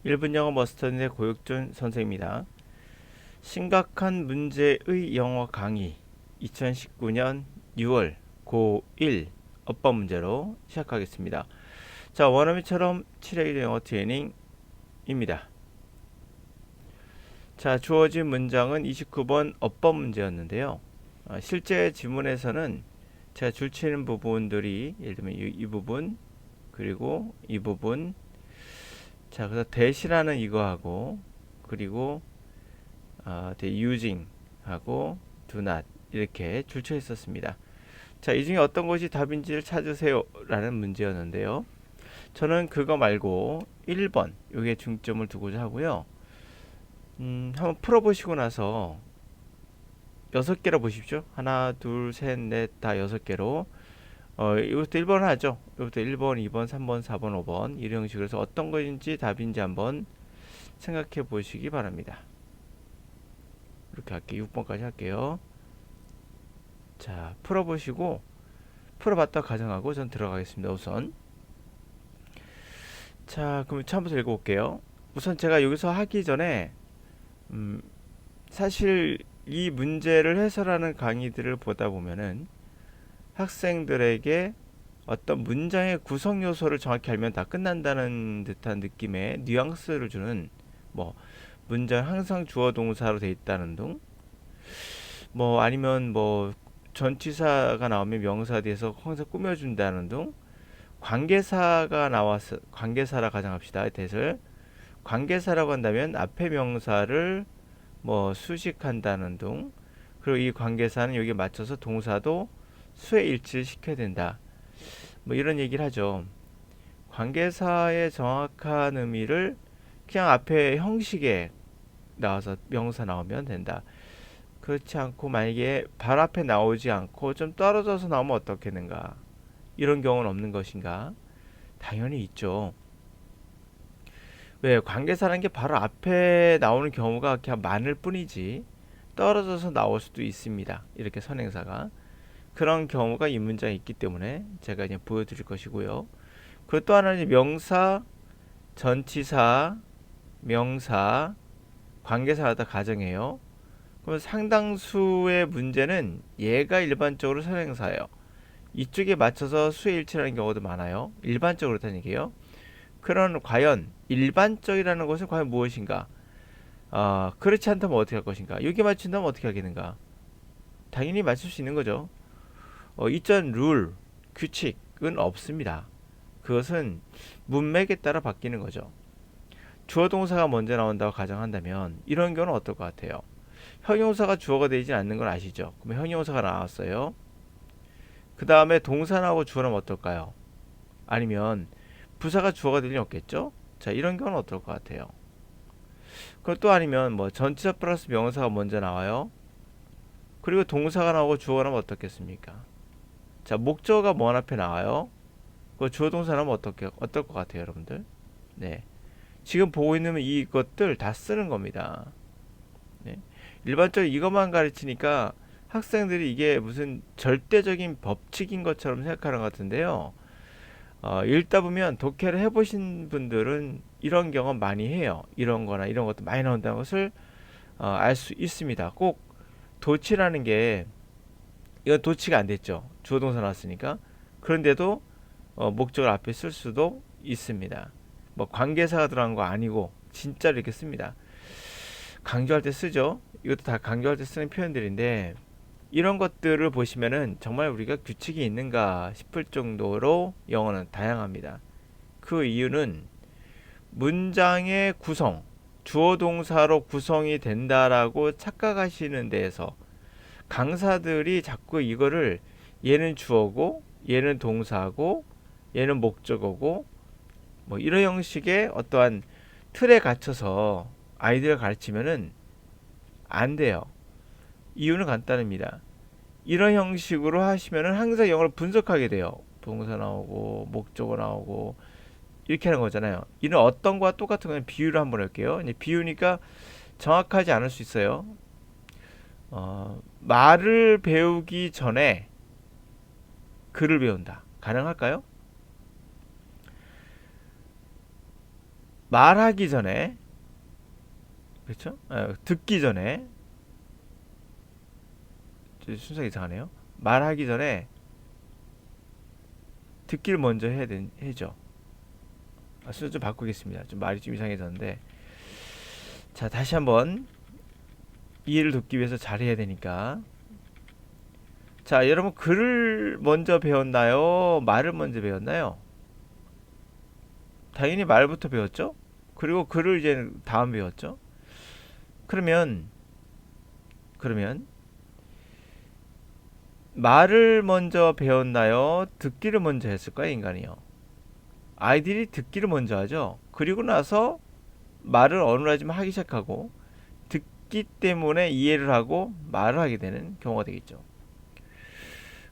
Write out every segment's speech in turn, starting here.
1분 영어 머스터드의 고육준 선생입니다. 심각한 문제의 영어 강의 2019년 6월 고1 어법 문제로 시작하겠습니다. 자, 원어민처럼 7회 영어 트레이닝입니다. 자, 주어진 문장은 29번 어법 문제였는데요. 실제 지문에서는 제가 줄치는 부분들이 예를 들면 이 부분 그리고 이 부분, 자, 그래서 대시라는 이거하고 그리고 the using 하고 do not 이렇게 줄쳐 있었습니다. 자, 이 중에 어떤 것이 답인지를 찾으세요 라는 문제였는데요. 저는 그거 말고 1번 요게 중점을 두고자 하고요. 한번 풀어보시고 나서 6개로 보십시오. 하나, 둘, 셋, 넷, 다 6개로. 이것도 1번 하죠. 이것도 1번, 2번, 3번, 4번, 5번 이런 형식으로 해서 어떤 것인지 답인지 한번 생각해 보시기 바랍니다. 이렇게 할게요. 6번까지 할게요. 자, 풀어보시고 풀어봤다 가정하고 전 들어가겠습니다. 우선 자, 그럼 처음부터 읽어볼게요. 우선 제가 여기서 하기 전에 사실 이 문제를 해설하는 강의들을 보다 보면은 학생들에게 어떤 문장의 구성 요소를 정확히 알면 다 끝난다는 듯한 느낌의 뉘앙스를 주는, 뭐 문장 항상 주어 동사로 돼 있다는 등, 뭐 아니면 뭐 전치사가 나오면 명사 뒤에서 항상 꾸며준다는 등, 관계사가 나와서 관계사라 가정합시다. 대설 관계사라고 한다면 앞에 명사를 뭐 수식한다는 등, 그리고 이 관계사는 여기에 맞춰서 동사도 수에 일치를 시켜야 된다. 뭐 이런 얘기를 하죠. 관계사의 정확한 의미를 그냥 앞에 형식에 나와서 명사 나오면 된다. 그렇지 않고 만약에 발 앞에 나오지 않고 좀 떨어져서 나오면 어떻겠는가? 이런 경우는 없는 것인가? 당연히 있죠. 왜? 관계사라는 게 바로 앞에 나오는 경우가 그냥 많을 뿐이지 떨어져서 나올 수도 있습니다. 이렇게 선행사가. 그런 경우가 이 문장에 있기 때문에 제가 이제 보여드릴 것이고요. 그리고 또 하나는 명사, 전치사, 명사, 관계사가 가정해요. 그럼 상당수의 문제는 얘가 일반적으로 선행사예요. 이쪽에 맞춰서 수의 일치라는 경우도 많아요. 일반적으로 그렇다는 얘기예요. 그런 과연 일반적이라는 것은 과연 무엇인가? 그렇지 않다면 어떻게 할 것인가? 여기 맞춘다면 어떻게 하겠는가? 당연히 맞출 수 있는 거죠. 이전 룰, 규칙은 없습니다. 그것은 문맥에 따라 바뀌는 거죠. 주어 동사가 먼저 나온다고 가정한다면 이런 경우는 어떨 것 같아요? 형용사가 주어가 되지 않는 걸 아시죠? 그럼 형용사가 나왔어요. 그 다음에 동사 나오고 주어 나오면 어떨까요? 아니면 부사가 주어가 될 리 없겠죠? 자, 이런 경우는 어떨 것 같아요? 그것도 아니면 뭐 전치사 플러스 명사가 먼저 나와요. 그리고 동사가 나오고 주어가 나오면 어떻겠습니까? 자, 목적어가 먼 앞에 나와요. 그 주어 동사 나오면 어떨 것 같아요, 여러분들? 네. 지금 보고 있는 이것들 다 쓰는 겁니다. 네. 일반적으로 이것만 가르치니까 학생들이 이게 무슨 절대적인 법칙인 것처럼 생각하는 것 같은데요. 읽다 보면 독해를 해보신 분들은 이런 경험 많이 해요. 이런 거나 이런 것도 많이 나온다는 것을 알 수 있습니다. 꼭 도치라는 게, 이건 도치가 안 됐죠. 주어 동사 나왔으니까. 그런데도 목적을 앞에 쓸 수도 있습니다. 뭐 관계사가 들어간 거 아니고 진짜로 이렇게 씁니다. 강조할 때 쓰죠. 이것도 다 강조할 때 쓰는 표현들인데, 이런 것들을 보시면은 정말 우리가 규칙이 있는가 싶을 정도로 영어는 다양합니다. 그 이유는 문장의 구성, 주어 동사로 구성이 된다라고 착각하시는 데에서 강사들이 자꾸 이거를 얘는 주어고 얘는 동사고 얘는 목적어고 뭐 이런 형식의 어떠한 틀에 갇혀서 아이들을 가르치면은 안 돼요. 이유는 간단합니다. 이런 형식으로 하시면은 항상 영어를 분석하게 돼요. 동사 나오고 목적어 나오고 이렇게 하는 거잖아요. 이는 어떤 거와 똑같은 건 비유를 한번 할게요. 이제 비유니까 정확하지 않을 수 있어요. 말을 배우기 전에 글을 배운다. 가능할까요? 말하기 전에, 그렇죠? 듣기 전에, 순서가 이상하네요. 말하기 전에 듣기를 먼저 해죠. 순서 좀 바꾸겠습니다. 좀 말이 좀 이상해졌는데, 자, 다시 한번 이해를 돕기 위해서 잘해야 되니까. 자, 여러분 글을 먼저 배웠나요? 말을 먼저 배웠나요? 당연히 말부터 배웠죠? 그리고 글을 이제 다음 배웠죠? 그러면 말을 먼저 배웠나요? 듣기를 먼저 했을까요, 인간이요? 아이들이 듣기를 먼저 하죠. 그리고 나서 말을 어느 날쯤 하기 시작하고 듣기 때문에 이해를 하고 말을 하게 되는 경우가 되겠죠.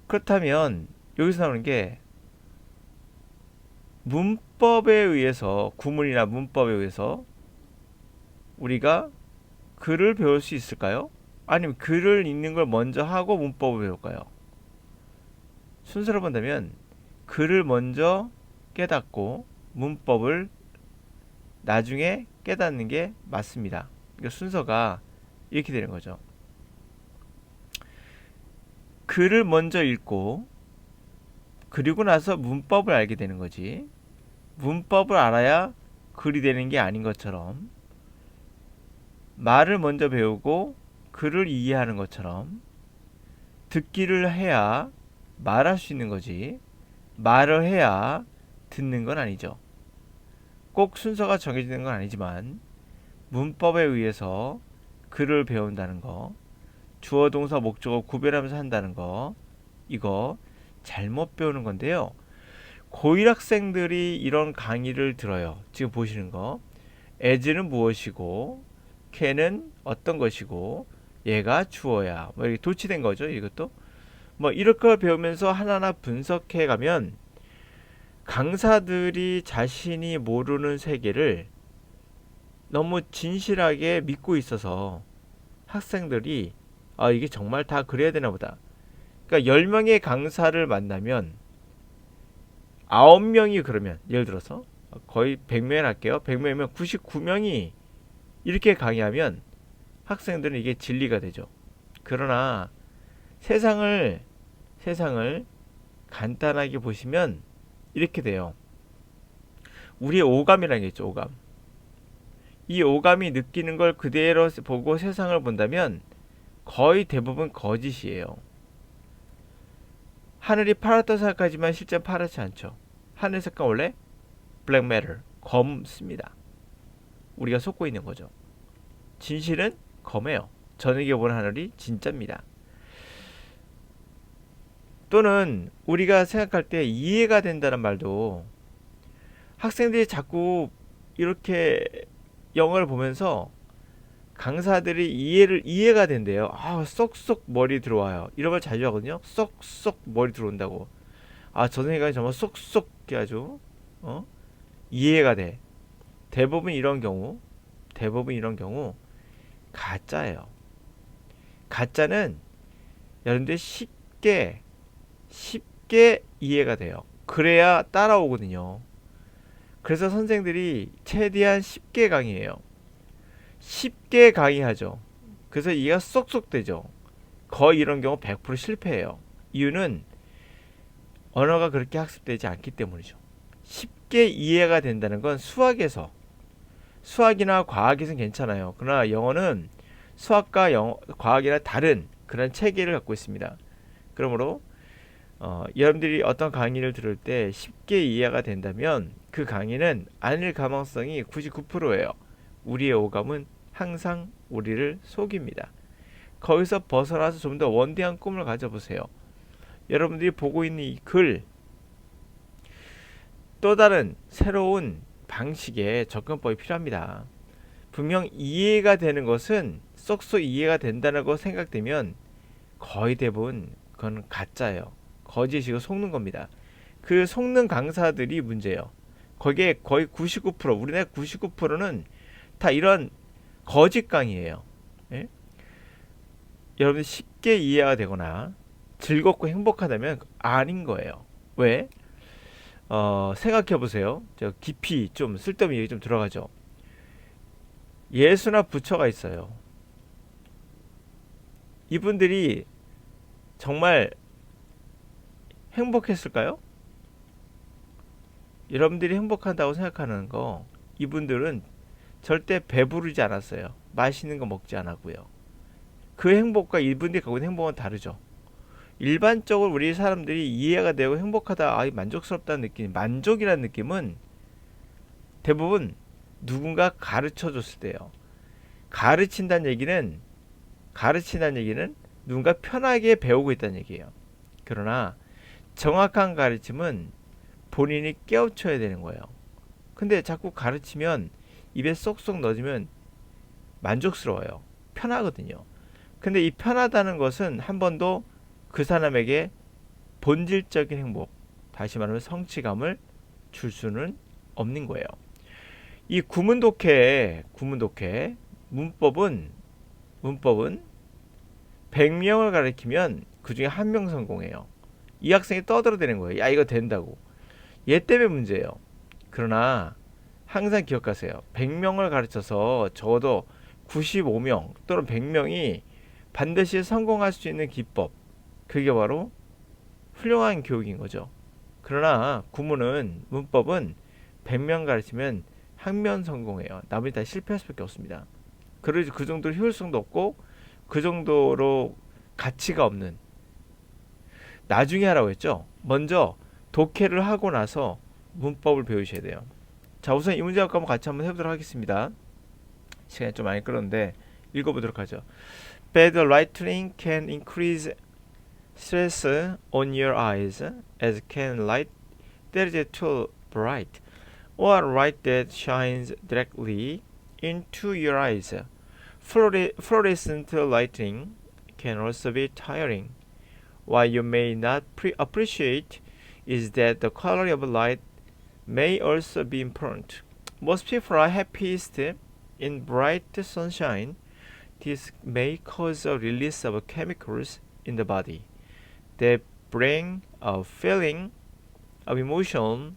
그렇다면 여기서 나오는 게 문법에 의해서, 구문이나 문법에 의해서 우리가 글을 배울 수 있을까요? 아니면 글을 읽는 걸 먼저 하고 문법을 배울까요? 순서를 본다면 글을 먼저 깨닫고 문법을 나중에 깨닫는 게 맞습니다. 그러니까 순서가 이렇게 되는 거죠. 글을 먼저 읽고 그리고 나서 문법을 알게 되는 거지. 문법을 알아야 글이 되는 게 아닌 것처럼, 말을 먼저 배우고 글을 이해하는 것처럼 듣기를 해야 말할 수 있는 거지, 말을 해야 듣는 건 아니죠. 꼭 순서가 정해지는 건 아니지만 문법에 의해서 글을 배운다는 거, 주어 동사 목적어 구별하면서 한다는 거, 이거 잘못 배우는 건데요. 고1 학생들이 이런 강의를 들어요. 지금 보시는 거. as는 무엇이고, can은 어떤 것이고, 얘가 주어야. 뭐 이렇게 도치된 거죠. 이것도. 뭐 이럴 걸 배우면서 하나하나 분석해 가면 강사들이 자신이 모르는 세계를 너무 진실하게 믿고 있어서 학생들이 이게 정말 다 그래야 되나 보다. 그러니까 10명의 강사를 만나면 9명이, 그러면 예를 들어서 거의 100명 할게요. 100명이면 99명이 이렇게 강의하면 학생들은 이게 진리가 되죠. 그러나 세상을 간단하게 보시면 이렇게 돼요. 우리의 오감이라는 게 있죠. 오감. 이 오감이 느끼는 걸 그대로 보고 세상을 본다면 거의 대부분 거짓이에요. 하늘이 파랗다고 생각하지만 실제 파랗지 않죠. 하늘 색깔 원래 블랙 메탈, 검습니다. 우리가 속고 있는 거죠. 진실은 검해요. 저녁에 본 하늘이 진짜입니다. 또는 우리가 생각할 때 이해가 된다는 말도, 학생들이 자꾸 이렇게 영어를 보면서 강사들이 이해가 된대요. 쏙쏙 머리 들어와요. 이런 걸 자주 하거든요. 쏙쏙 머리 들어온다고. 저 선생님이 정말 쏙쏙 아주 이해가 돼. 대부분 이런 경우 가짜예요. 가짜는 여러분들 쉽게 이해가 돼요. 그래야 따라오거든요. 그래서 선생들이 최대한 쉽게 강의해요. 쉽게 강의하죠. 그래서 이해가 쏙쏙 되죠. 거의 이런 경우 100% 실패해요. 이유는 언어가 그렇게 학습되지 않기 때문이죠. 쉽게 이해가 된다는 건 수학이나 과학에서는 괜찮아요. 그러나 영어는 수학과 과학이나 다른 그런 체계를 갖고 있습니다. 그러므로 여러분들이 어떤 강의를 들을 때 쉽게 이해가 된다면 그 강의는 아닐 가능성이 99%예요. 우리의 오감은 항상 우리를 속입니다. 거기서 벗어나서 좀 더 원대한 꿈을 가져보세요. 여러분들이 보고 있는 이 글, 또 다른 새로운 방식의 접근법이 필요합니다. 분명 이해가 되는 것은 쏙쏙 이해가 된다고 생각되면 거의 대부분 그건 가짜예요. 거짓이고 속는 겁니다. 그 속는 강사들이 문제예요. 거기에 거의 99%, 우리나라 99%는 다 이런 거짓 강의예요. 예? 여러분 쉽게 이해가 되거나 즐겁고 행복하다면 아닌 거예요. 왜? 생각해 보세요. 저 깊이 좀 쓸데없는 얘기 좀 들어가죠. 예수나 부처가 있어요. 이분들이 정말 행복했을까요? 여러분들이 행복한다고 생각하는 거, 이분들은 절대 배부르지 않았어요. 맛있는 거 먹지 않았고요. 그 행복과 이분들이 갖고 있는 행복은 다르죠. 일반적으로 우리 사람들이 이해가 되고 행복하다, 만족스럽다는 느낌, 만족이라는 느낌은 대부분 누군가 가르쳐 줬을 때요. 가르친다는 얘기는, 가르친다는 얘기는 누군가 편하게 배우고 있다는 얘기예요. 그러나 정확한 가르침은 본인이 깨우쳐야 되는 거예요. 근데 자꾸 가르치면 입에 쏙쏙 넣어주면 만족스러워요. 편하거든요. 근데 이 편하다는 것은 한 번도 그 사람에게 본질적인 행복, 다시 말하면 성취감을 줄 수는 없는 거예요. 이 구문독해 문법은 100명을 가르치면 그 중에 한 명 성공해요. 이 학생이 떠들어대는 거예요. 야, 이거 된다고. 얘 때문에 문제예요. 그러나 항상 기억하세요. 100명을 가르쳐서 적어도 95명 또는 100명이 반드시 성공할 수 있는 기법. 그게 바로 훌륭한 교육인 거죠. 그러나 문법은 100명 가르치면 한 명 성공해요. 나머지 다 실패할 수밖에 없습니다. 그래서 그 정도로 효율성도 없고 그 정도로 가치가 없는, 나중에 하라고 했죠. 먼저 독해를 하고 나서 문법을 배우셔야 돼요. 자, 우선 이 문제하고 한번 같이 한번 해보도록 하겠습니다. 시간이 좀 많이 끌었는데 읽어보도록 하죠. Bad lighting can increase stress on your eyes, as can light that is too bright, or light that shines directly into your eyes. Fluorescent lighting can also be tiring. What you may not appreciate is that the quality of light may also be important. Most people are happiest in bright sunshine. This may cause a release of chemicals in the body that bring a feeling of emotional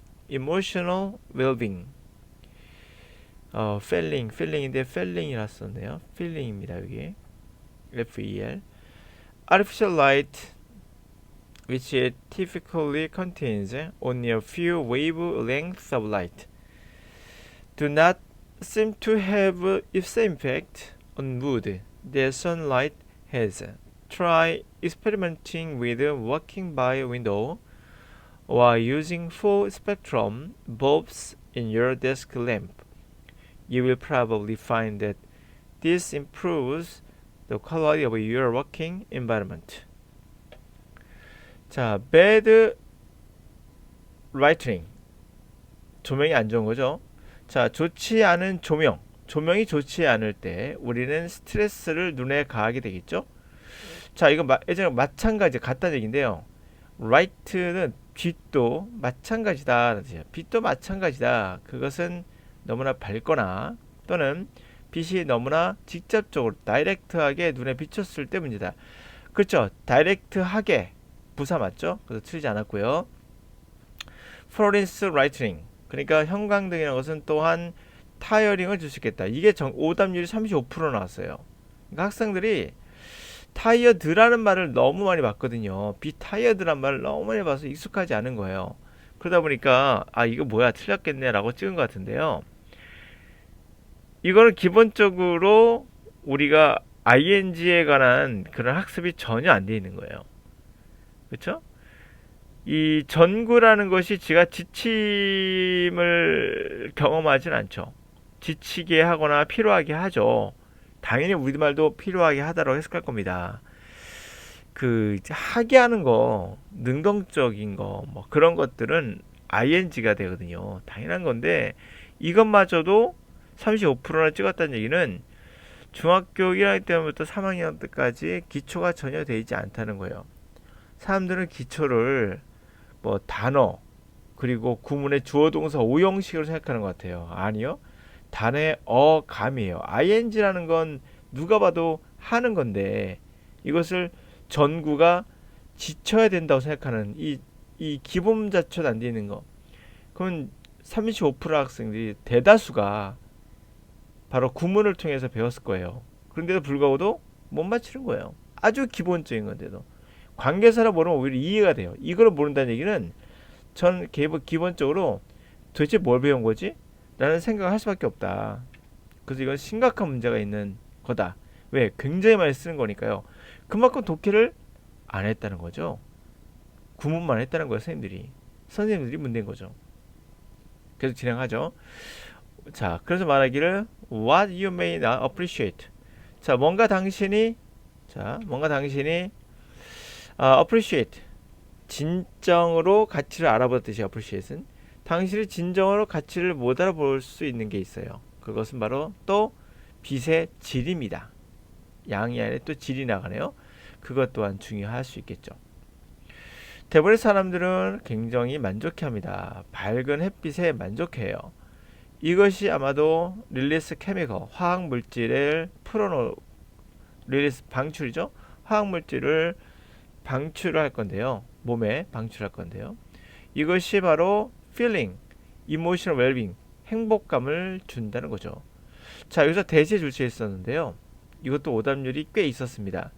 well-being. feeling인데 feeling이라 썼네요. feeling입니다. 여기 FEL. Artificial light, which typically contains only a few wavelengths of light, do not seem to have the same effect on mood that sunlight has. Try experimenting with walking by a window or using full spectrum bulbs in your desk lamp. You will probably find that this improves the quality of your working environment. 자, bad lighting. 조명이 안 좋은 거죠. 자, 좋지 않은 조명이 좋지 않을 때 우리는 스트레스를 눈에 가하게 되겠죠. 자, 이거 예전에 마찬가지 같다는 얘기인데요. light는 빛도 마찬가지다. 빛도 마찬가지다. 그것은 너무나 밝거나 또는 빛이 너무나 직접적으로 다이렉트하게 눈에 비쳤을 때 문제다. 그렇죠. 다이렉트하게 부사 맞죠? 그래서 틀리지 않았고요. fluorescent lighting, 그러니까 형광등이라는 것은 또한 타이어링을 줄 수 있겠다. 이게 오답률이 35% 나왔어요. 그러니까 학생들이 타이어드라는 말을 너무 많이 봤거든요. 비타이어드란 말을 너무 많이 봐서 익숙하지 않은 거예요. 그러다 보니까 이거 뭐야 틀렸겠네 라고 찍은 것 같은데요. 이거는 기본적으로 우리가 ing에 관한 그런 학습이 전혀 안 돼 있는 거예요. 그렇죠? 이 전구라는 것이 지가 지침을 경험하진 않죠. 지치게 하거나 필요하게 하죠. 당연히 우리말도 필요하게 하다라고 해석할 겁니다. 하게 하는 거, 능동적인 거, 뭐 그런 것들은 ing가 되거든요. 당연한 건데 이것마저도 35%나 찍었다는 얘기는 중학교 1학년 때부터 3학년 때까지 기초가 전혀 되어 있지 않다는 거예요. 사람들은 기초를 뭐 단어 그리고 구문의 주어 동사 오형식으로 생각하는 것 같아요. 아니요. 단어의 어감이에요. ing라는 건 누가 봐도 하는 건데 이것을 전구가 지쳐야 된다고 생각하는 이 기본 자체도 안 되는 거. 그럼 35% 학생들이 대다수가 바로 구문을 통해서 배웠을 거예요. 그런데도 불구하고도 못 맞히는 거예요. 아주 기본적인 건데도. 관계사를 모르면 오히려 이해가 돼요. 이걸 모른다는 얘기는 전 기본적으로 도대체 뭘 배운 거지? 라는 생각을 할 수밖에 없다. 그래서 이건 심각한 문제가 있는 거다. 왜? 굉장히 많이 쓰는 거니까요. 그만큼 독해를 안 했다는 거죠. 구문만 했다는 거예요. 선생님들이 문제인 거죠. 계속 진행하죠. 자, 그래서 말하기를 what you may not appreciate. 자, 뭔가 당신이 appreciate 진정으로 가치를 알아보는 뜻이 appreciate은 당신이 진정으로 가치를 못 알아볼 수 있는 게 있어요. 그것은 바로 또 빛의 질입니다. 양이 아니라 또 질이 나가네요. 그것 또한 중요할 수 있겠죠. 대부분의 사람들은 굉장히 만족해합니다. 밝은 햇빛에 만족해요. 이것이 아마도 릴리스 케미컬 화학 물질을 릴리스 방출이죠. 화학 물질을 방출을 할 건데요. 몸에 방출할 건데요. 이것이 바로 feeling, emotional well-being, 행복감을 준다는 거죠. 자, 여기서 대세 출시했었는데요. 이것도 오답률이 꽤 있었습니다.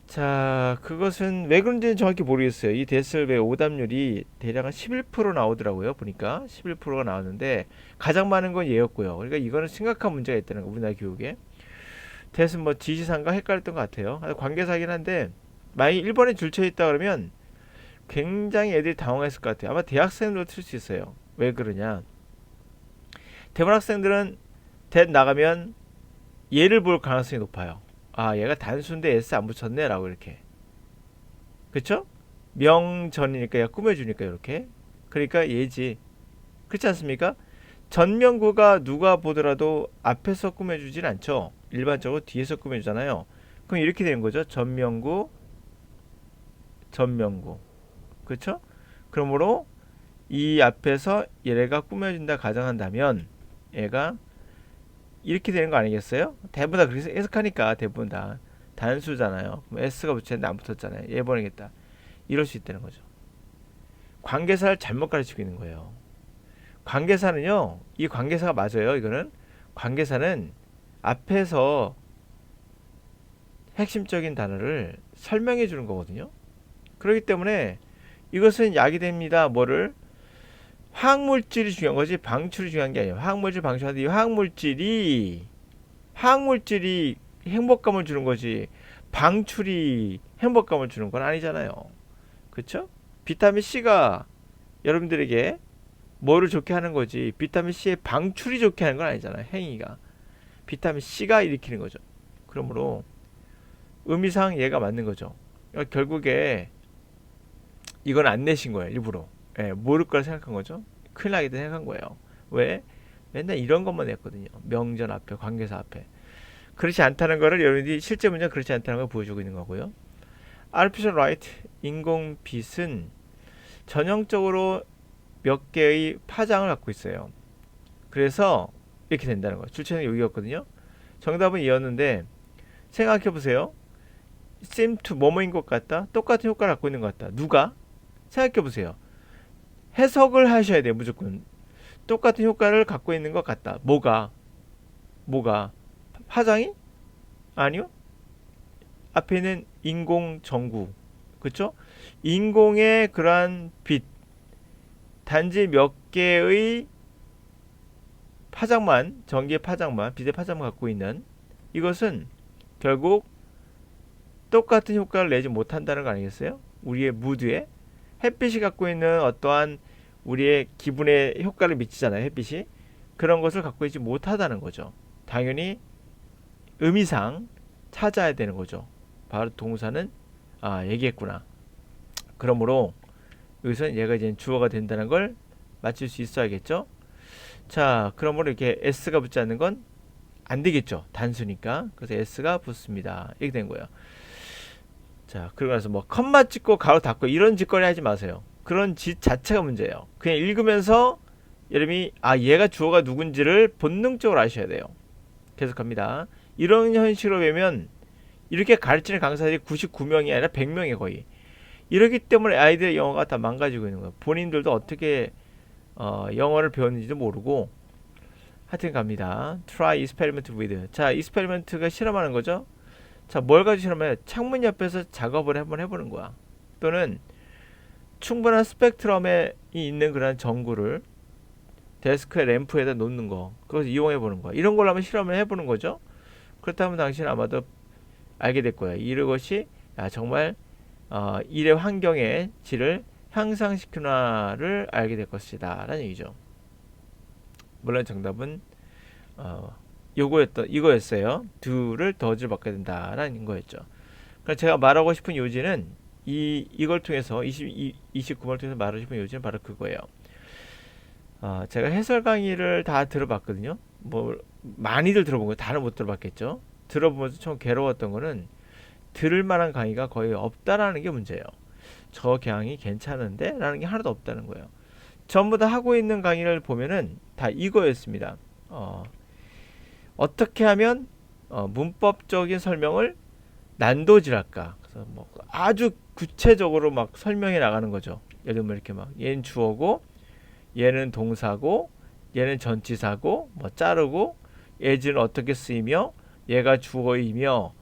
자, 그것은 왜 그런지는 정확히 모르겠어요. 이 데스벨 오답률이 대략 한 11% 나오더라고요. 보니까 11%가 나왔는데 가장 많은 건 얘였고요. 그러니까 이거는 심각한 문제가 있다는 거, 우리나라 교육에. 대신 뭐 지시사인가 헷갈렸던 것 같아요. 관계사긴 한데 만약에 1번에 줄쳐 있다 그러면 굉장히 애들이 당황했을 것 같아요. 아마 대학생들도 틀 수 있어요. 왜 그러냐? 대부분 학생들은 대 나가면 얘를 볼 가능성이 높아요. 아, 얘가 단수인데 S 안 붙였네 라고 이렇게. 그쵸? 명전이니까 얘가 꾸며주니까 이렇게. 그러니까 얘지. 그렇지 않습니까? 전명구가 누가 보더라도 앞에서 꾸며주진 않죠. 일반적으로 뒤에서 꾸며주잖아요. 그럼 이렇게 되는 거죠. 전명구. 그렇죠? 그러므로 이 앞에서 얘가 꾸며준다 가정한다면 얘가 이렇게 되는 거 아니겠어요? 대부분 다 그래서 해석하니까 대부분 다 단수잖아요. 그럼 S가 붙였는데 안 붙었잖아요. 얘 보내겠다. 이럴 수 있다는 거죠. 관계사를 잘못 가르치고 있는 거예요. 관계사는요. 이 관계사가 맞아요. 이거는 관계사는 앞에서 핵심적인 단어를 설명해 주는 거거든요. 그렇기 때문에 이것은 약이 됩니다. 뭐를? 화학물질이 중요한 거지 방출이 중요한 게 아니에요. 화학물질 방출하는데 이 화학물질이 행복감을 주는 거지 방출이 행복감을 주는 건 아니잖아요. 그쵸? 비타민 C가 여러분들에게 뭐를 좋게 하는 거지 비타민 C의 방출이 좋게 하는 건 아니잖아요. 행위가 비타민 C가 일으키는 거죠. 그러므로 의미상 얘가 맞는 거죠. 그러니까 결국에 이건 안 내신 거예요. 일부러. 예, 모를 거라 생각한 거죠. 큰일 나겠다 생각한 거예요. 왜? 맨날 이런 것만 했거든요. 명전 앞에, 관계사 앞에. 그렇지 않다는 거를 여러분들이 실제 문제는 그렇지 않다는 걸 보여주고 있는 거고요. Artificial Light, 인공빛은 전형적으로 몇 개의 파장을 갖고 있어요. 그래서 이렇게 된다는 거예요. 출처는 여기였거든요. 정답은 이었는데 생각해 보세요. seem to 뭐뭐인 것 같다. 똑같은 효과를 갖고 있는 것 같다. 누가? 생각해 보세요. 해석을 하셔야 돼요. 무조건. 똑같은 효과를 갖고 있는 것 같다. 뭐가? 화장이? 아니요. 앞에 있는 인공 전구. 그쵸? 인공의 그러한 빛. 단지 몇 개의 파장만, 전기의 파장만, 빛의 파장만 갖고 있는 이것은 결국 똑같은 효과를 내지 못한다는 거 아니겠어요? 우리의 무드에 햇빛이 갖고 있는 어떠한 우리의 기분에 효과를 미치잖아요. 햇빛이. 그런 것을 갖고 있지 못하다는 거죠. 당연히 의미상 찾아야 되는 거죠. 바로 동사는 얘기했구나. 그러므로 여기서는 얘가 이제 주어가 된다는 걸 맞출 수 있어야겠죠. 자, 그러므로 이렇게 S가 붙지 않는 건 안 되겠죠. 단수니까. 그래서 S가 붙습니다. 이렇게 된 거예요. 자, 그러고 나서 뭐 컴마 찍고 가로 닫고 이런 짓거리 하지 마세요. 그런 짓 자체가 문제예요. 그냥 읽으면서 여러분이 얘가 주어가 누군지를 본능적으로 아셔야 돼요. 계속합니다. 이런 현실로 배면 이렇게 가르치는 강사들이 99명이 아니라 100명이 거의. 이렇기 때문에 아이들의 영어가 다 망가지고 있는 거예요. 본인들도 어떻게 영어를 배웠는지도 모르고 하여튼 갑니다. Try experiment with. 자, experiment가 실험하는 거죠. 자, 뭘 가지고 실험해? 창문 옆에서 작업을 한번 해보는 거야. 또는 충분한 스펙트럼에 있는 그런 전구를 데스크에 램프에다 놓는 거, 그것을 이용해 보는 거야. 이런 걸 한번 실험을 해보는 거죠. 그렇다면 당신은 아마도 알게 될 거야. 이것이 정말 일의 환경의 질을 향상시키나를 알게 될 것이다 라는 얘기죠. 물론 정답은 이거였어요. do를 더즈를 바꿔야 된다라는 거였죠. 그래서 제가 말하고 싶은 요지는 이걸 통해서 29번을 통해서 말하고 싶은 요지는 바로 그거예요. 제가 해설 강의를 다 들어봤거든요. 뭐 많이들 들어본 거예요. 다는 못 들어봤겠죠. 들어보면서 좀 괴로웠던 거는 들을 만한 강의가 거의 없다라는 게 문제예요. 저 강의 괜찮은데? 라는 게 하나도 없다는 거예요. 전부 다 하고 있는 강의를 보면은 다 이거였습니다. 어떻게 하면 문법적인 설명을 난도질할까? 그래서 뭐 아주 구체적으로 막 설명해 나가는 거죠. 예를 들면 이렇게 막 얘는 주어고 얘는 동사고 얘는 전치사고 뭐 자르고 as는 어떻게 쓰이며 얘가 주어이며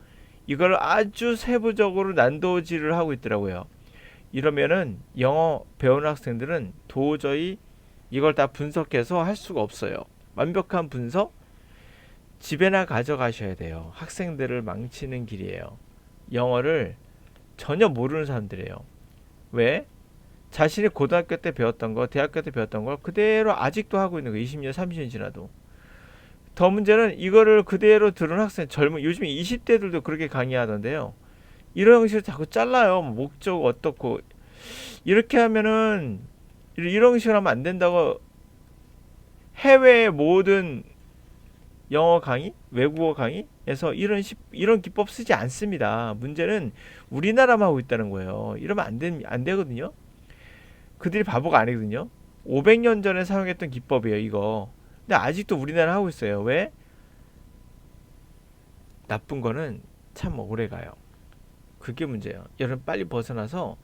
이걸 아주 세부적으로 난도질을 하고 있더라고요. 이러면은 영어 배우는 학생들은 도저히 이걸 다 분석해서 할 수가 없어요. 완벽한 분석 집에나 가져가셔야 돼요. 학생들을 망치는 길이에요. 영어를 전혀 모르는 사람들이에요. 왜? 자신이 고등학교 때 배웠던 거, 대학교 때 배웠던 걸 그대로 아직도 하고 있는 거. 20년, 30년 지나도. 더 문제는 이거를 그대로 들은 학생, 요즘 20대들도 그렇게 강의하던데요. 이런 형식으로 자꾸 잘라요. 목적 어떻고. 이렇게 하면은, 이런 식으로 하면 안 된다고 해외의 모든 영어 강의, 외국어 강의에서 이런 기법 쓰지 않습니다. 문제는 우리나라만 하고 있다는 거예요. 이러면 안 되거든요. 그들이 바보가 아니거든요. 500년 전에 사용했던 기법이에요, 이거. 근데 아직도 우리나라 하고 있어요. 왜? 나쁜 거는 참 오래 가요. 그게 문제예요. 여러분 빨리 벗어나서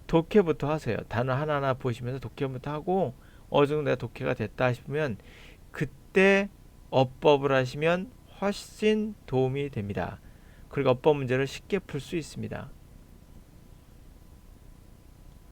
독해부터 하세요. 단어 하나하나 보시면서 독해부터 하고 어느 정도 내가 독해가 됐다 싶으면 그때 어법을 하시면 훨씬 도움이 됩니다. 그리고 어법 문제를 쉽게 풀 수 있습니다.